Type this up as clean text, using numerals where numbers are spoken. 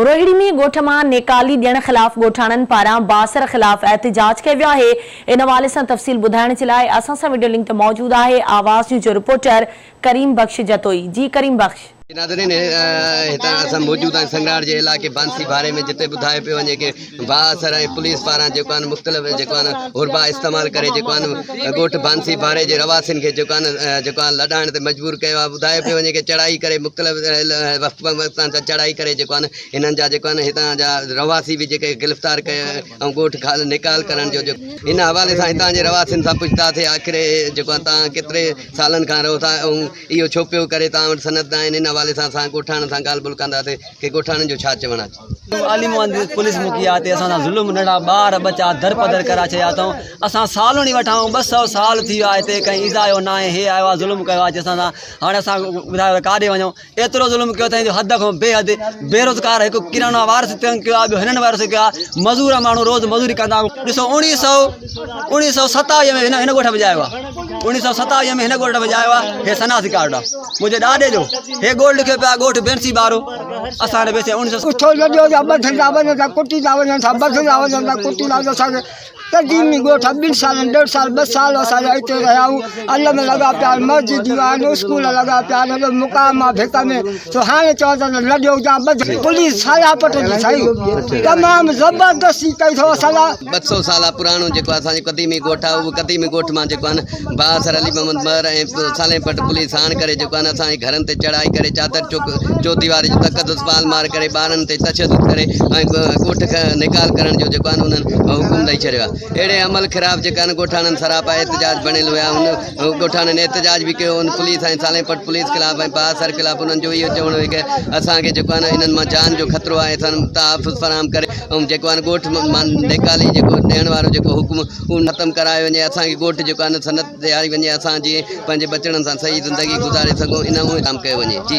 रोहिणी में गोठ में नेकाली ॾियण ख़िलाफ़ गोठाणनि पारां बासर ख़िलाफ़ एहतिजाज कयो वियो आहे। इन हवाले से तफ़सील ॿुधाइण जे लाइ असां सां वीडियो लिंक मौजूद है। आवाज़ न्यूज़ जो रिपोर्टर करीम बख्श जतोई। जी करीम बख्श। नाज़रीन हितां मौजूद आहियूं संगरार जे इलाइक़े बांसी बारे में, जिते ॿुधाए पियो वञे कि बासर ऐं पुलिस पारां जेको आहे मुख़्तलिफ़ जेको आहे हुरबा इस्तेमालु करे जेको आहे ॻोठ बांसी बारे जे रवासियुनि खे जेको आहे लॾाइण ते मजबूर कयो आहे। ॿुधाए पियो वञे कि चढ़ाई करे मुख़्तलिफ़ वक़्तां चढ़ाई करे जेको आहे हिननि जा जेको आहे हितां जा रवासी बि जेके गिरफ़्तार कया ऐं ॻोठ निकाल करण जो इन हवाले सां हितां जे रवासियुनि सां पुछतासीं आख़िर जेको आहे तव्हां केतिरे सालनि खां रहो था ऐं इहो छो पियो करे तव्हां वटि सनद आहिनि। इन हवाले सां असां ॻोठाणनि सां ॻाल्हि ॿोल कंदासीं कि ॻोठाणनि जो छा चवणु आहे। आलिम पुलिस मुखी आहे असां ज़ुल्म नंढा ॿार बच्चा दर पदर करा छॾिया अथऊं। असां सालूं ई वठां 200 साल थी वियो आहे हिते कंहिं ईज़ा जो न आहे। हे आयो आहे ज़ुल्म कयो आहे असां सां। हाणे असां ॿुधायो काॾे वञूं। एतिरो ज़ुल्म कयो अथईं जो हद खां बेहद। बेरोज़गार हिकु किराना वारस तंग कयो आहे, ॿियो हिननि वारस कयो आहे। मज़ूर माण्हू रोज़ मज़ूरी कंदा। ॾिसो 1927 में हिन ॻोठ बजायो आहे। 1927 में हिन ॻोठ बजायो आहे। हे सनासी कार्ड आहे मुंहिंजे ॾाॾे जो। हे गोल्ड लिखियो पिया ॻोठ बेंसी बारो। असां बेसे 1900 कदीमी गोठ 2 साल 1.5 साल 2 साल असांजा हिते रहिया आहियूं। अल में लॻा पिया मस्जिदियूं आहिनि, स्कूल लॻा पिया आहिनि, मुक़ाम आहे भिक में। तो हाणे चओ था न ॾियो जा पुलिस साया पट जी साईं तमामु ज़बरदस्ती कई अथव। असांजा 200 साल पुराणो जेको असांजो कदीमी गोठ आहे, उहो कदीमी गोठ मां जेको आहे बासर अली मोहम्मद मर ऐं साले पट पुलिस आण करे जेको आहे असांजे घरनि ते चढ़ाई करे चादर चौदीवारी जो तक़दस पाल मार करे ॿारनि ते तशदुद करे ऐं ॻोठ निकाल करण जो जेको आहे उन्हनि हुकुम ॾेई छॾियो आहे। अहिड़े अमल ख़िलाफ़ जेका ॻोठाणनि सरापा एहतिजाज बणियल हुया। उन ॻोठाणनि एहतिजाज बि कयो। उन पुलिस ऐं साले पट पुलिस ख़िलाफ़ ऐं बासर ख़िलाफ़ उन्हनि जो इहो चवणो हुयो कि असांखे जेको आहे हिननि मां जान जो ख़तरो आहे, तहफ़ुज़ फराहम करे ऐं जेको आहे ॻोठ मां निकाली जेको ॾियण वारो जेको हुकुम उहो ख़तमु करायो वञे। असांखे ॻोठ जेको आहे सनत ॾियारी वञे। असां जीअं पंहिंजे बचड़नि सां सही ज़िंदगी गुज़ारे सघूं इन उहो कमु कयो वञे। जी।